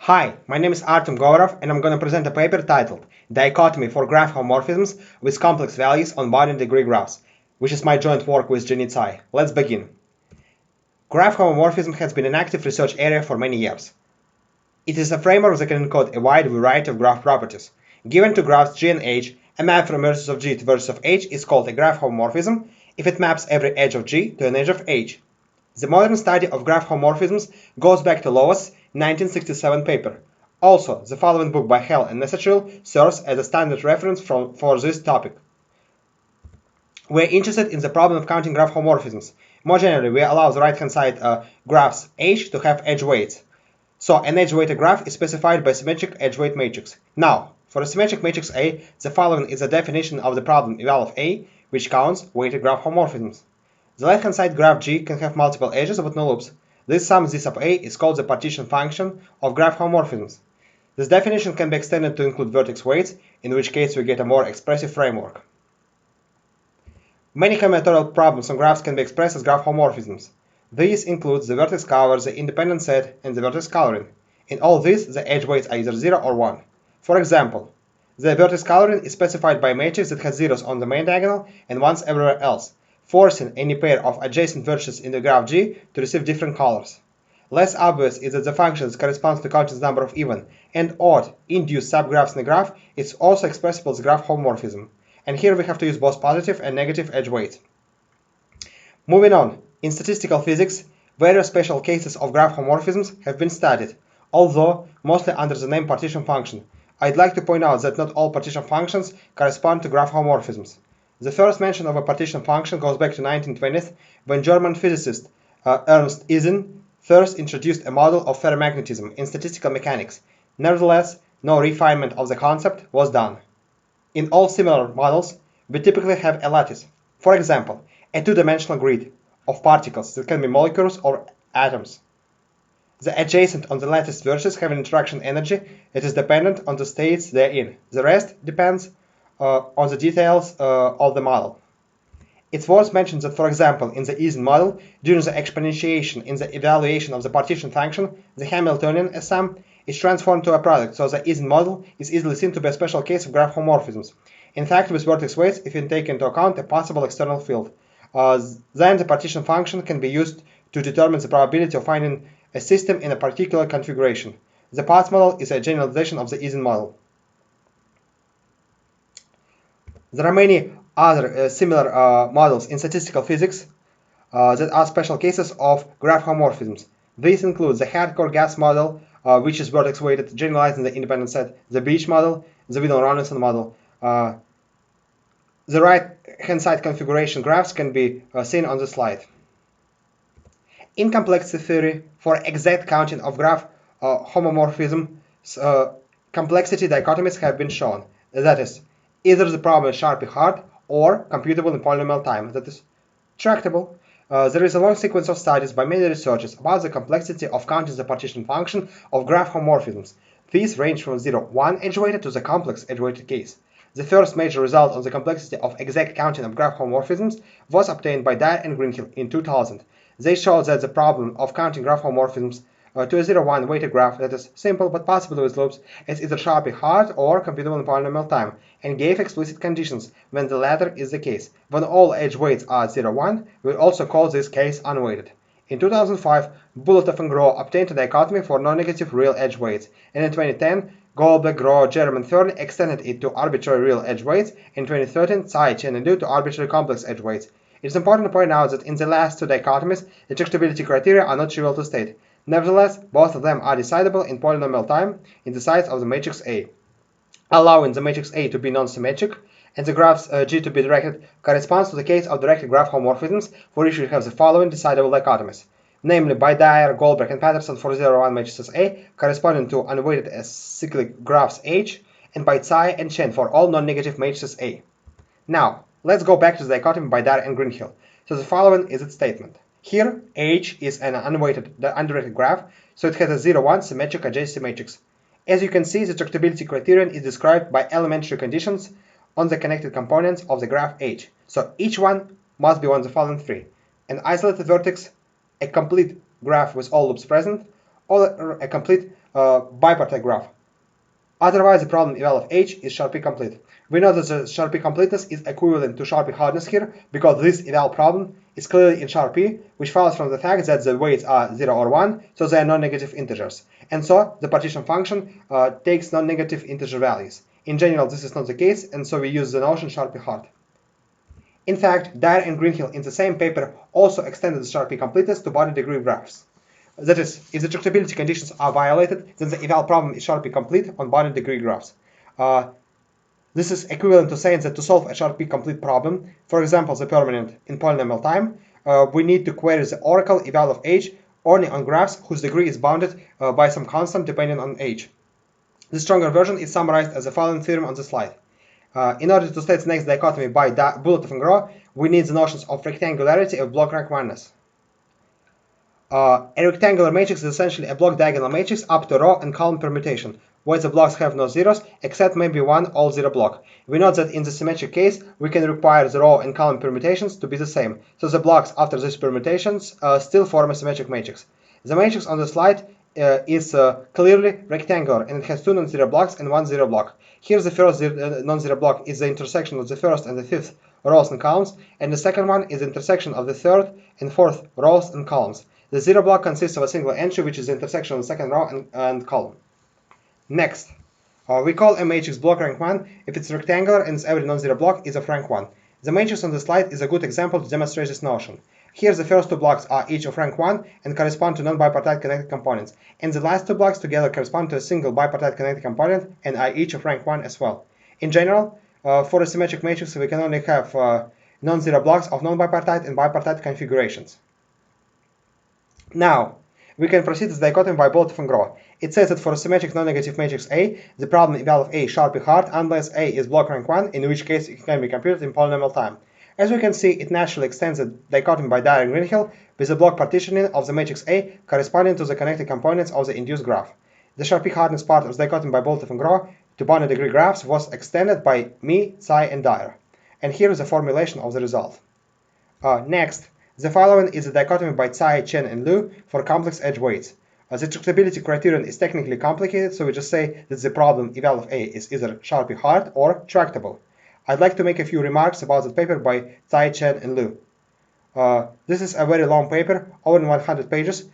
Hi, my name is Artsiom Hovarau, and I'm going to present a paper titled Dichotomy for Graph Homomorphisms with Complex Values on Bounding Degree Graphs, which is my joint work with Jin-Yi. Let's begin. Graph homomorphism has been an active research area for many years. It is a framework that can encode a wide variety of graph properties. Given two graphs G and H, a map from vertices of G to vertices of H is called a graph homomorphism if it maps every edge of G to an edge of H. The modern study of graph homomorphisms goes back to Lowell's 1967 paper. Also, the following book by Hell and Nesachil serves as a standard reference for this topic. We're interested in the problem of counting graph homomorphisms. More generally, we allow the right-hand side graphs H to have edge weights. So an edge-weighted graph is specified by symmetric edge-weight matrix. Now, for a symmetric matrix A, the following is a definition of the problem eval of A, which counts weighted graph homomorphisms. The left-hand side graph G can have multiple edges but no loops. This sum Z sub A is called the partition function of graph homomorphisms. This definition can be extended to include vertex weights, in which case we get a more expressive framework. Many combinatorial problems on graphs can be expressed as graph homomorphisms. These include the vertex cover, the independent set, and the vertex coloring. In all these, the edge weights are either 0 or 1. For example, the vertex coloring is specified by a matrix that has zeros on the main diagonal and ones everywhere else, forcing any pair of adjacent vertices in the graph G to receive different colors. Less obvious is that the function that corresponds to Cauchy's number of even and odd induced subgraphs in the graph is also expressible as graph homomorphism, and here we have to use both positive and negative edge weights. Moving on, in statistical physics, various special cases of graph homomorphisms have been studied, although mostly under the name partition function. I'd like to point out that not all partition functions correspond to graph homomorphisms. The first mention of a partition function goes back to 1920s, when German physicist Ernst Ising first introduced a model of ferromagnetism in statistical mechanics. Nevertheless, no refinement of the concept was done. In all similar models, we typically have a lattice, for example, a two-dimensional grid of particles that can be molecules or atoms. The adjacent on the lattice vertices have an interaction energy that is dependent on the states they're in. The rest depends on the details of the model. It's worth mentioning that, for example, in the Ising model, during the exponentiation in the evaluation of the partition function, the Hamiltonian sum is transformed to a product, so the Ising model is easily seen to be a special case of graph homomorphisms. In fact, with vertex weights, if you take into account a possible external field, then the partition function can be used to determine the probability of finding a system in a particular configuration. The Potts model is a generalization of the Ising model. There are many other similar models in statistical physics that are special cases of graph homomorphisms. These include the hardcore gas model, which is vertex weighted, generalized in the independent set, the Beach model, the Wheeler-Rawlinson model. The right-hand side configuration graphs can be seen on the slide. In complexity theory, for exact counting of graph homomorphism, complexity dichotomies have been shown. That is, either the problem is sharply hard or computable in polynomial time, that is, tractable. There is a long sequence of studies by many researchers about the complexity of counting the partition function of graph homomorphisms. These range from 0-1 edge-weighted to the complex edge-weighted case. The first major result on the complexity of exact counting of graph homomorphisms was obtained by Dyer and Greenhill in 2000. They showed that the problem of counting graph homomorphisms to a 0-1 weighted graph that is simple but possibly with loops is either sharply hard or computable in polynomial time, and gave explicit conditions when the latter is the case. When all edge weights are 0-1, we also call this case unweighted. In 2005, Bulatov and Groh obtained a dichotomy for non-negative real edge weights, and in 2010, Goldberg, Groh, Jerem, and Thorne extended it to arbitrary real edge weights. In 2013, Tsai, Chen, and Liu to arbitrary complex edge weights. It is important to point out that in the last two dichotomies, the tractability criteria are not trivial to state. Nevertheless, both of them are decidable in polynomial time in the size of the matrix A. Allowing the matrix A to be non-symmetric and the graphs G to be directed corresponds to the case of directed graph homomorphisms, for which we have the following decidable dichotomies, namely by Dyer, Goldberg, and Patterson for 0-1 matrices A corresponding to unweighted cyclic graphs H, and by Tsai and Chen for all non-negative matrices A. Now, let's go back to the dichotomy by Dyer and Greenhill. So the following is its statement. Here, H is an unweighted, undirected graph, so it has a 0-1 symmetric adjacency matrix. As you can see, the tractability criterion is described by elementary conditions on the connected components of the graph H. So each one must be one of the following three: an isolated vertex, a complete graph with all loops present, or a complete bipartite graph. Otherwise, the problem eval of H is Sharpie complete. We know that the Sharpie completeness is equivalent to Sharpie hardness here, because this eval problem is clearly in Sharpie, which follows from the fact that the weights are 0 or 1, so they are non-negative integers. And so the partition function takes non-negative integer values. In general, this is not the case, and so we use the notion Sharpie hard. In fact, Dyer and Greenhill in the same paper also extended the Sharpie completeness to body degree graphs. That is, if the tractability conditions are violated, then the eval problem is Sharpie complete on body degree graphs. This is equivalent to saying that to solve a Sharpie complete problem, for example, the permanent in polynomial time, we need to query the oracle eval of H only on graphs whose degree is bounded by some constant depending on H. The stronger version is summarized as the following theorem on the slide. In order to state the next dichotomy by Bulletov and Gros, we need the notions of rectangularity of block rank oneness. A rectangular matrix is essentially a block diagonal matrix up to row and column permutation, where the blocks have no zeros, except maybe one all-zero block. We note that in the symmetric case, we can require the row and column permutations to be the same, so the blocks after these permutations still form a symmetric matrix. The matrix on the slide is clearly rectangular, and it has two non-zero blocks and one zero block. Here the first non-zero block is the intersection of the first and the fifth rows and columns, and the second one is the intersection of the third and fourth rows and columns. The zero block consists of a single entry, which is the intersection of the second row and column. Next, we call a matrix block rank 1 if it's rectangular and every non-zero block is of rank 1. The matrix on the slide is a good example to demonstrate this notion. Here the first two blocks are each of rank 1 and correspond to non-bipartite connected components, and the last two blocks together correspond to a single bipartite connected component and are each of rank 1 as well. In general, for a symmetric matrix we can only have non-zero blocks of non-bipartite and bipartite configurations. Now, we can proceed with dichotomy by Bulletov and Gros. It says that for a symmetric non-negative matrix A, the problem eval of A Sharpie hard unless A is block rank 1, in which case it can be computed in polynomial time. As we can see, it naturally extends the dichotomy by Dyer and Greenhill with the block partitioning of the matrix A corresponding to the connected components of the induced graph. The Sharpie hardness part of the dichotomy by Bulletov and Gros to bounded degree graphs was extended by me, Tsai, and Dyer. And here is a formulation of the result. Next, the following is the dichotomy by Tsai, Chen, and Liu for complex edge weights. The tractability criterion is technically complicated, so we just say that the problem eval of A is either Sharpie hard or tractable. I'd like to make a few remarks about the paper by Tsai, Chen, and Liu. This is a very long paper, over 100 pages,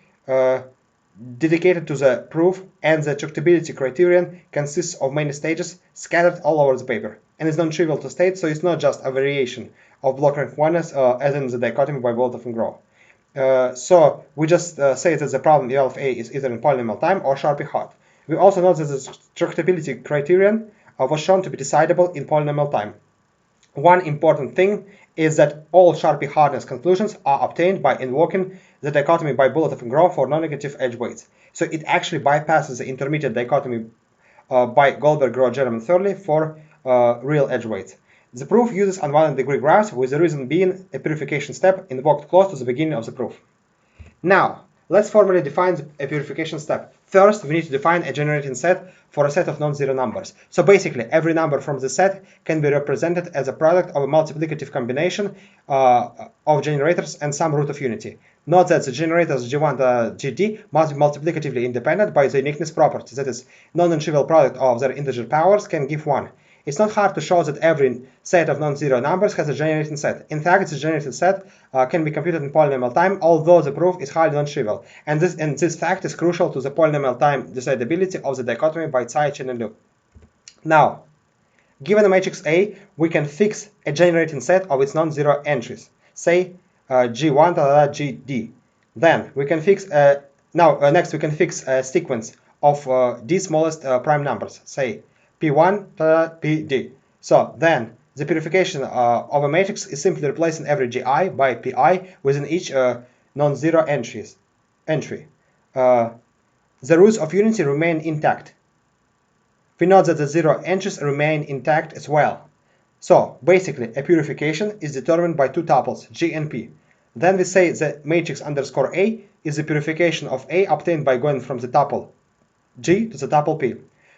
dedicated to the proof, and the tractability criterion consists of many stages scattered all over the paper, and is non-trivial to state, so it's not just a variation of block rank oneness as in the dichotomy by Bulletov and Gros. So we just say that the problem eval of A is either in polynomial time or Sharpie hard. We also note that the tractability criterion was shown to be decidable in polynomial time. One important thing is that all Sharpie hardness conclusions are obtained by invoking the dichotomy by Bulletov and Gros for non-negative edge weights. So it actually bypasses the intermediate dichotomy by Goldberg, Gros, German, Thurley for real edge weights. The proof uses unbounded degree graphs, with the reason being a purification step invoked close to the beginning of the proof. Now, let's formally define a purification step. First, we need to define a generating set for a set of non-zero numbers. So basically, every number from the set can be represented as a product of a multiplicative combination of generators and some root of unity. Note that the generators G1 to GD must be multiplicatively independent by the uniqueness property, that is, non-trivial product of their integer powers can give 1. It's not hard to show that every set of non-zero numbers has a generating set. In fact, the generating set can be computed in polynomial time, although the proof is highly non-trivial. And this fact is crucial to the polynomial time decidability of the dichotomy by Tsai, Chen, and Liu. Now, given a matrix A, we can fix a generating set of its non-zero entries, say G1 to GD. Then we can fix next we can fix a sequence of d smallest prime numbers, say P1 to PD. So then the purification of a matrix is simply replacing every Gi by Pi within each non-zero entry. The roots of unity remain intact. We note that the zero entries remain intact as well. So basically, a purification is determined by two tuples, G and P. Then we say that matrix underscore A is the purification of A obtained by going from the tuple G to the tuple P.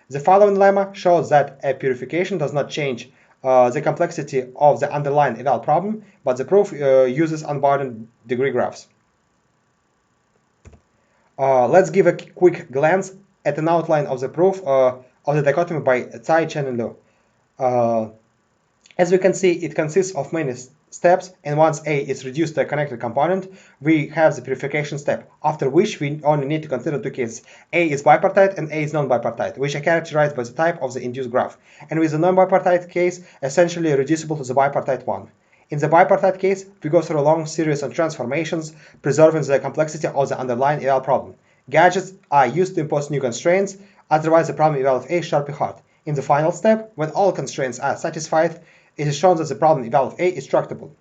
The following lemma shows that a purification does not change the complexity of the underlying eval problem, but the proof uses unbounded degree graphs. Let's give a quick glance at an outline of the proof of the dichotomy by Tsai, Chen, and Liu. As we can see, it consists of many steps, and once A is reduced to a connected component, we have the purification step, after which we only need to consider two cases. A is bipartite and A is non-bipartite, which are characterized by the type of the induced graph, and with the non-bipartite case, essentially reducible to the bipartite one. In the bipartite case, we go through a long series of transformations, preserving the complexity of the underlying eval problem. Gadgets are used to impose new constraints, otherwise the problem eval of A is sharply hard. In the final step, when all constraints are satisfied, it is shown that the problem eval of A is tractable.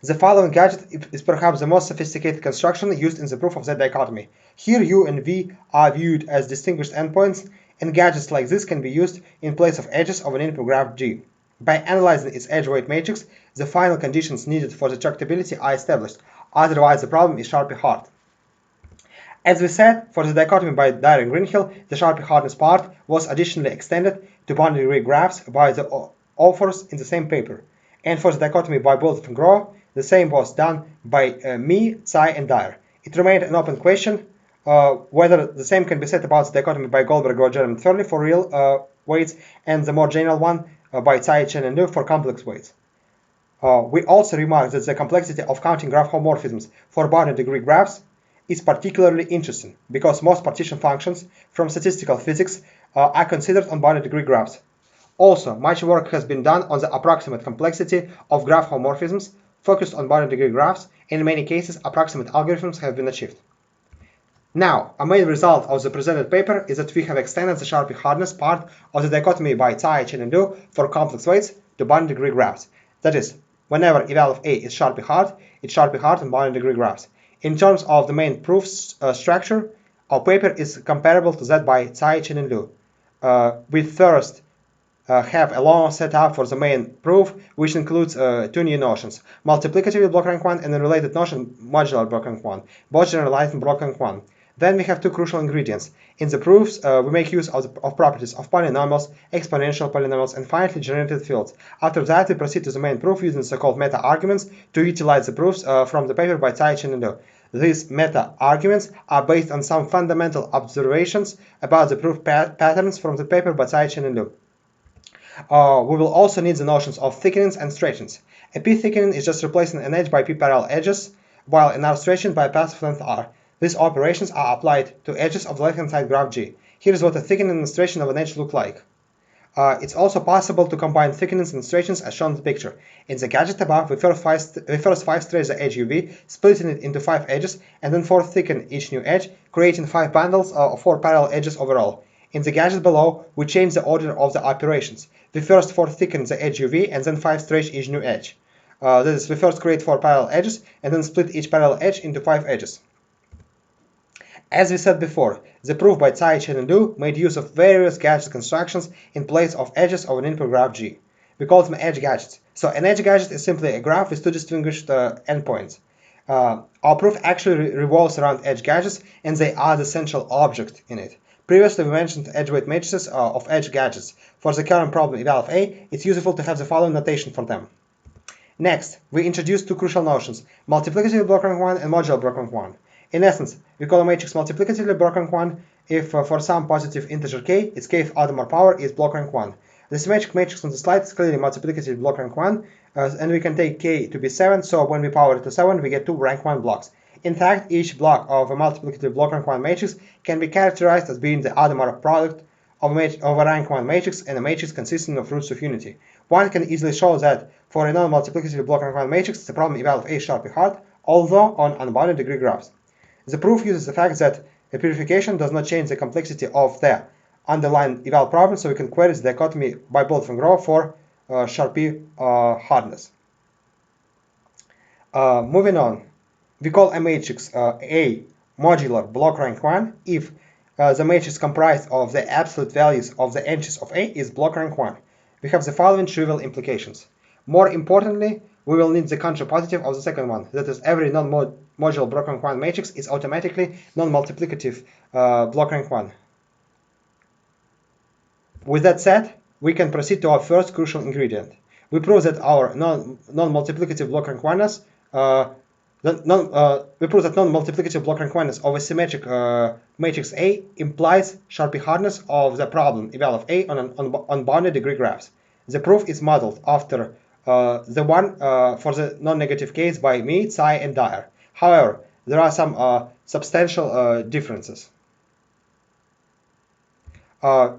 The following gadget is perhaps the most sophisticated construction used in the proof of the dichotomy. Here U and V are viewed as distinguished endpoints, and gadgets like this can be used in place of edges of an input graph G. By analyzing its edge weight matrix, the final conditions needed for the tractability are established, otherwise the problem is sharply hard. As we said, for the dichotomy by Dyer and Greenhill, the sharply hardness part was additionally extended to boundary degree graphs by the authors in the same paper. And for the dichotomy by Boltz and Groh, the same was done by me, Tsai, and Dyer. It remained an open question whether the same can be said about the dichotomy by Goldberg, Roger, and Thurley for real weights, and the more general one by Tsai, Chen, and Liu for complex weights. We also remarked that the complexity of counting graph homomorphisms for boundary degree graphs is particularly interesting because most partition functions from statistical physics are considered on boundary degree graphs. Also, much work has been done on the approximate complexity of graph homomorphisms focused on boundary degree graphs, and in many cases approximate algorithms have been achieved. Now, a main result of the presented paper is that we have extended the sharply hardness part of the dichotomy by Tsai, Chen, and Liu for complex weights to boundary degree graphs. That is, whenever eval of A is sharply hard, it's sharply hard in boundary degree graphs. In terms of the main proof structure, our paper is comparable to that by Tsai, Chen, and Liu. We first have a long setup for the main proof, which includes two new notions, multiplicatively block rank 1 and a related notion, modular block rank 1, both generalized in block rank 1. Then we have two crucial ingredients. In the proofs, we make use of properties of polynomials, exponential polynomials, and finitely generated fields. After that, we proceed to the main proof using so-called meta-arguments to utilize the proofs from the paper by Tsai, Chen, and Liu. These meta-arguments are based on some fundamental observations about the proof patterns from the paper by Tsai, Chen, and Liu. We will also need the notions of thickenings and stretchings. A p-thickening is just replacing an edge by p-parallel edges, while an r-stretching by a path of length r. These operations are applied to edges of the left-hand side graph G. Here is what a thickening and stretching of an edge look like. It's also possible to combine thickenings and stretchings as shown in the picture. In the gadget above, we first 5 stretch the edge UV, splitting it into 5 edges, and then 4 thicken each new edge, creating 5 bundles of 4 parallel edges overall. In the gadget below, we change the order of the operations. We first 4 thicken the edge UV, and then 5 stretch each new edge. That is, we first create 4 parallel edges, and then split each parallel edge into 5 edges. As we said before, the proof by Tsai, Chen, and Liu made use of various gadget constructions in place of edges of an input graph G. We call them edge gadgets. So an edge gadget is simply a graph with two distinguished endpoints. Our proof actually revolves around edge gadgets, and they are the central object in it. Previously, we mentioned edge weight matrices of edge gadgets. For the current problem eval of A, it's useful to have the following notation for them. Next, we introduce two crucial notions, multiplicatively block rank 1 and modular block rank 1. In essence, we call a matrix multiplicatively block rank 1 if for some positive integer k, its kth Adamar power is block rank 1. The symmetric matrix on the slide is clearly multiplicatively block rank 1, and we can take k to be 7, so when we power it to 7, we get 2 rank 1 blocks. In fact, each block of a multiplicative block rank 1 matrix can be characterized as being the Adamar product of a rank 1 matrix and a matrix consisting of roots of unity. One can easily show that for a non-multiplicative block rank 1 matrix, the problem eval of A is sharply hard, although on unbounded degree graphs. The proof uses the fact that a purification does not change the complexity of the underlying eval problem, so we can query the dichotomy by Boltz and Groh for sharply hardness. Moving on, we call a matrix A modular block rank 1 if the matrix comprised of the absolute values of the edges of A is block rank 1. We have the following trivial implications. More importantly, we will need the contrapositive of the second one, that is, every non-modular block rank 1 matrix is automatically non-multiplicative block rank 1. With that said, we can proceed to our first crucial ingredient. We prove that our non-multiplicative block rank 1s, that We prove that non-multiplicative block rank oneness of a symmetric matrix A implies Sharpe hardness of the problem eval of A on unbounded degree graphs. The proof is modeled after the one for the non-negative case by me, Tsai, and Dyer. However, there are some substantial differences.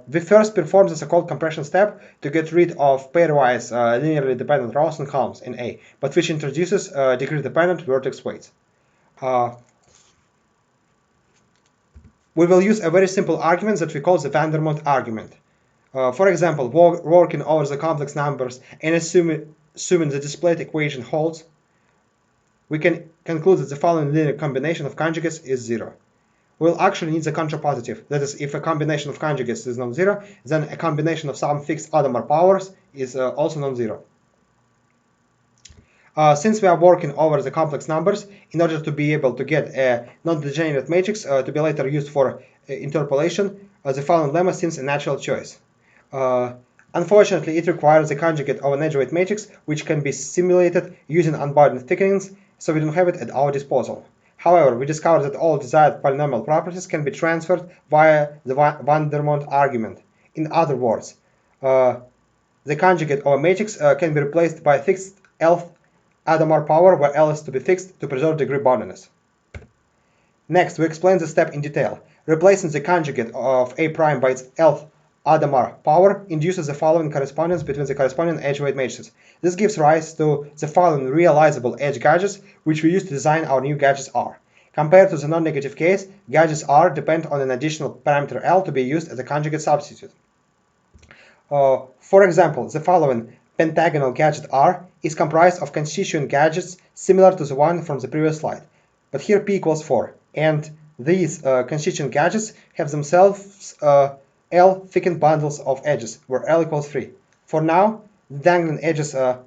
We first perform the so-called compression step to get rid of pairwise linearly dependent rows and columns in A, but which introduces degree-dependent vertex weights. We will use a very simple argument that we call the Vandermot Argument. For example, working over the complex numbers and assuming the displayed equation holds, we can conclude that the following linear combination of conjugates is zero. We'll actually need the contrapositive. That is, if a combination of conjugates is non-zero, then a combination of some fixed Hadamard powers is also non-zero. Since we are working over the complex numbers, in order to be able to get a non-degenerate matrix to be later used for interpolation, the following lemma seems a natural choice. Unfortunately, it requires the conjugate of an edge-weight matrix, which can be simulated using unbounded thickenings, so we don't have it at our disposal. However, we discovered that all desired polynomial properties can be transferred via the Vandermot argument. In other words, the conjugate of a matrix can be replaced by a fixed L Hadamard power where L is to be fixed to preserve degree boundedness. Next, we explain the step in detail. Replacing the conjugate of A prime by its L Hadamard power induces the following correspondence between the corresponding edge-weight matrices. This gives rise to the following realizable edge gadgets, which we use to design our new gadgets R. Compared to the non-negative case, gadgets R depend on an additional parameter L to be used as a conjugate substitute. For example, the following pentagonal gadget R is comprised of constituent gadgets similar to the one from the previous slide, but here P equals 4, and these constituent gadgets have themselves L thickened bundles of edges, where L equals 3. For now, the dangling edges are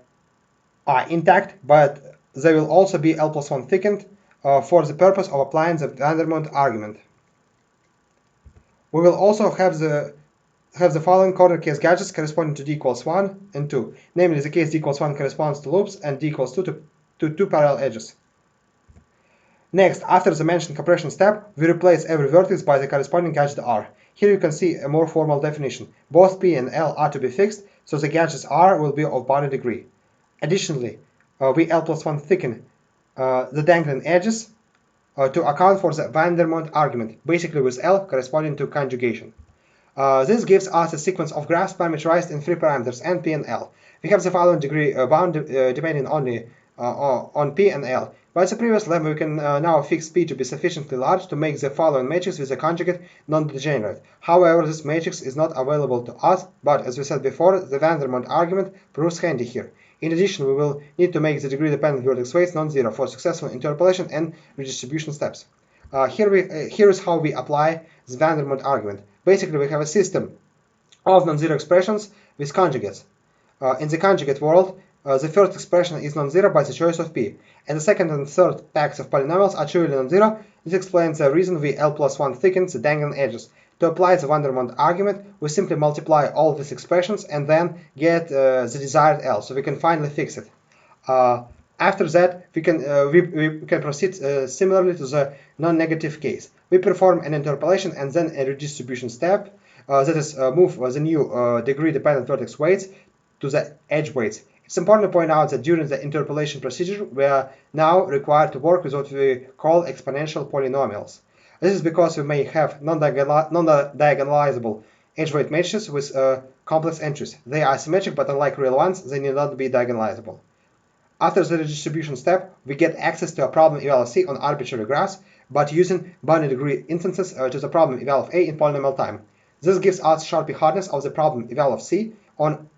intact, but they will also be L plus 1 thickened for the purpose of applying the Vandermot argument. We will also have the following corner case gadgets corresponding to D equals 1 and 2. Namely, the case D equals 1 corresponds to loops and D equals 2 to two parallel edges. Next, after the mentioned compression step, we replace every vertex by the corresponding gadget R. Here you can see a more formal definition. Both P and L are to be fixed, so the gadgets R will be of bounded degree. Additionally, we L plus 1 thicken the dangling edges to account for the Vandermot argument, basically with L corresponding to conjugation. This gives us a sequence of graphs parameterized in three parameters, N, P, and L. We have the following degree bound depending only on P and L. By the previous lemma, we can now fix P to be sufficiently large to make the following matrix with a conjugate non-degenerate. However, this matrix is not available to us, but as we said before, the Vandermot argument proves handy here. In addition, we will need to make the degree-dependent vertex weights non-zero for successful interpolation and redistribution steps. Here is how we apply the Vandermot argument. Basically, we have a system of non-zero expressions with conjugates. In the conjugate world, the first expression is non-zero by the choice of P, and the second and third packs of polynomials are truly non-zero. This explains the reason we L plus 1 thickens the dangling edges. To apply the Vandermot argument, we simply multiply all these expressions and then get the desired L, so we can finally fix it. After that, we can proceed similarly to the non-negative case. We perform an interpolation and then a redistribution step, that is, move the new degree-dependent vertex weights to the edge weights. It's important to point out that during the interpolation procedure, we are now required to work with what we call exponential polynomials. This is because we may have non-diagonalizable edge-weight matrices with complex entries. They are symmetric, but unlike real ones, they need not be diagonalizable. After the redistribution step, we get access to a problem eval of C on arbitrary graphs, but using bounded degree instances to the problem eval of A in polynomial time. This gives us Sharpe hardness of the problem eval of C on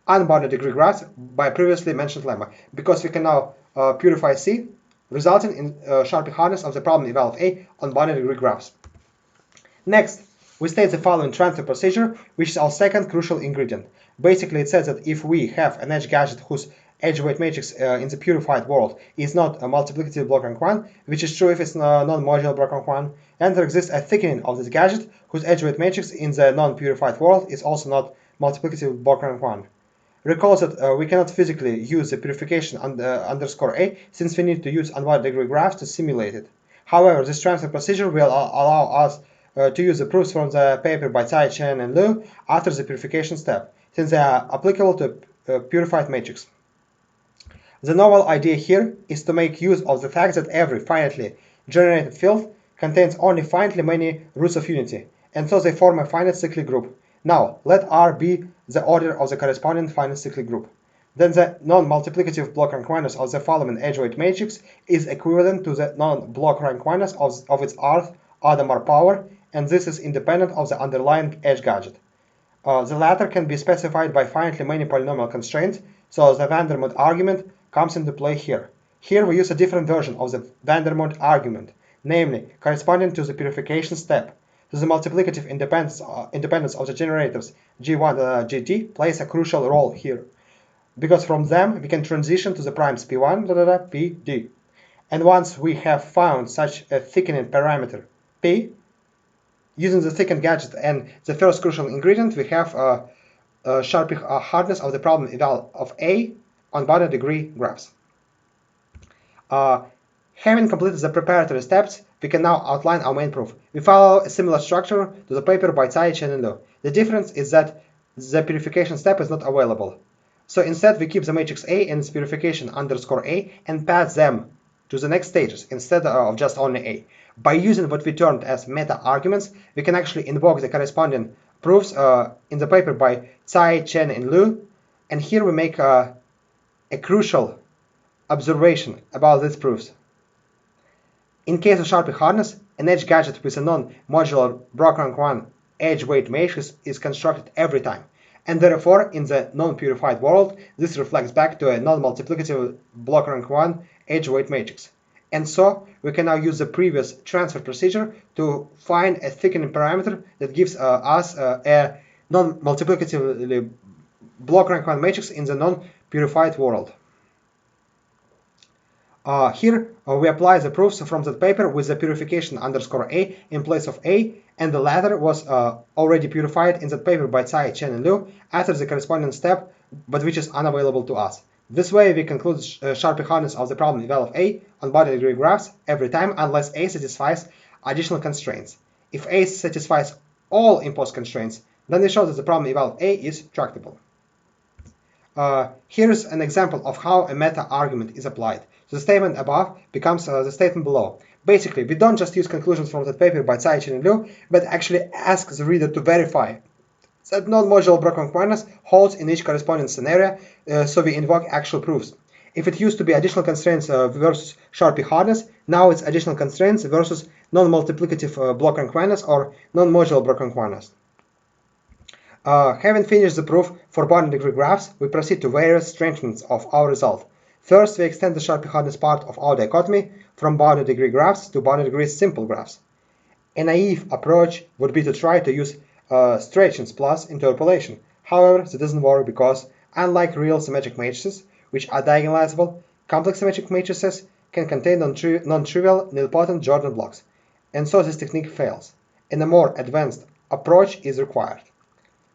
unbounded degree graphs by previously mentioned lemma, because we can now purify C, resulting in Sharpe hardness of the problem eval of A on bounded degree graphs. Next, we state the following transfer procedure, which is our second crucial ingredient. Basically, it says that if we have an edge gadget whose edge-weight matrix in the purified world is not a multiplicative block rank 1, which is true if it's non-modular block rank 1, and there exists a thickening of this gadget whose edge-weight matrix in the non-purified world is also not multiplicative block rank 1. Recall that we cannot physically use the purification underscore A since we need to use unbounded degree graphs to simulate it. However, this transfer procedure will allow us to use the proofs from the paper by Tsai, Chen, and Liu after the purification step, since they are applicable to a purified matrix. The novel idea here is to make use of the fact that every finitely generated field contains only finitely many roots of unity, and so they form a finite cyclic group. Now, let R be the order of the corresponding finite cyclic group. Then the non-multiplicative block rank minus of the following edge-weight matrix is equivalent to the non-block rank minus of its rth Adamar power, and this is independent of the underlying edge gadget. The latter can be specified by finitely many polynomial constraints, so the Vandermot argument comes into play here. Here we use a different version of the Vandermot argument, namely corresponding to the purification step. So the multiplicative independence of the generators G1 and Gt plays a crucial role here, because from them we can transition to the primes P1, Pd. And once we have found such a thickening parameter P, using the thickened gadget and the first crucial ingredient, we have sharp hardness of the problem eval of A on bounded degree graphs. Having completed the preparatory steps, we can now outline our main proof. We follow a similar structure to the paper by Tsai, Chen, and Liu. The difference is that the purification step is not available. So instead, we keep the matrix A and its purification underscore A and pass them to the next stages instead of just only A. By using what we termed as meta-arguments, we can actually invoke the corresponding proofs in the paper by Tsai, Chen, and Liu. And here we make a crucial observation about these proofs. In case of sharp hardness, an edge gadget with a non-modular block rank 1 edge weight matrix is constructed every time, and therefore in the non-purified world this reflects back to a non-multiplicative block rank 1 edge weight matrix. And so we can now use the previous transfer procedure to find a thickening parameter that gives us a non-multiplicatively block rank 1 matrix in the non-purified world. Here we apply the proofs from that paper with the purification underscore A in place of A, and the latter was already purified in that paper by Tsai, Chen, and Liu after the corresponding step, but which is unavailable to us. This way we conclude sharp hardness of the problem eval of A on bounded degree graphs every time unless A satisfies additional constraints. If A satisfies all imposed constraints, then we show that the problem eval of A is tractable. Here's an example of how a meta-argument is applied. So the statement above becomes the statement below. Basically, we don't just use conclusions from that paper by Tsai, Chen, and Liu, but actually ask the reader to verify that non-modular block rank minus holds in each corresponding scenario, so we invoke actual proofs. If it used to be additional constraints versus Sharpie hardness, now it's additional constraints versus non-multiplicative block rank minus or non-modular block rank minus. Having finished the proof for bounded degree graphs, we proceed to various strengthenings of our result. First, we extend the Sharpie hardness part of our dichotomy from bounded degree graphs to bounded degree simple graphs. A naive approach would be to try to use stretchings plus interpolation. However, that doesn't work because, unlike real symmetric matrices, which are diagonalizable, complex symmetric matrices can contain non-trivial nilpotent Jordan blocks, and so this technique fails, and a more advanced approach is required.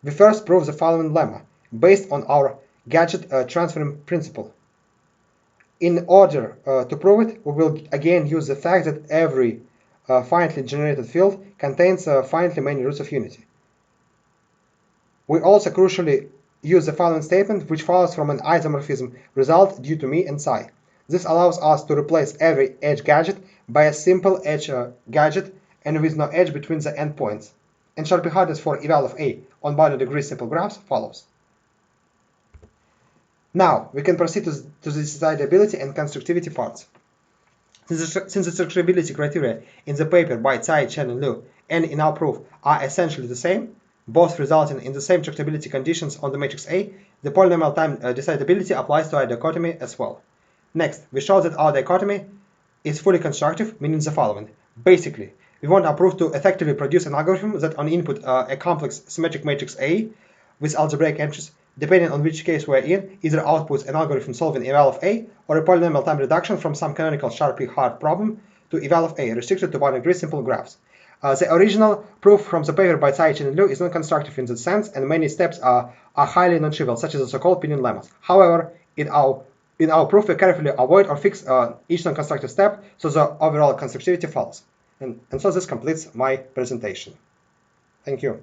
We first prove the following lemma, based on our gadget transferring principle. In order to prove it, we will again use the fact that every finitely generated field contains finitely many roots of unity. We also crucially use the following statement, which follows from an isomorphism result due to me and psi. This allows us to replace every edge gadget by a simple edge gadget and with no edge between the endpoints. And Sharpie hardness for eval of A on bounded degree simple graphs follows. Now we can proceed to the decidability and constructivity parts. Since the structurability criteria in the paper by Tsai, Chen, and Liu and in our proof are essentially the same, both resulting in the same tractability conditions on the matrix A, the polynomial time decidability applies to our dichotomy as well. Next, we show that our dichotomy is fully constructive, meaning the following. Basically, we want our proof to effectively produce an algorithm that on input a complex symmetric matrix A with algebraic entries, depending on which case we're in, either outputs an algorithm solving eval of A or a polynomial time reduction from some canonical Sharpie hard problem to eval of A, restricted to bounded degree simple graphs. The original proof from the paper by Tsai, Chen, and Liu is non-constructive in that sense, and many steps are highly non-trivial, such as the so-called pinning lemmas. However, in our proof, we carefully avoid or fix each non-constructive step, so the overall constructivity follows. And so this completes my presentation. Thank you.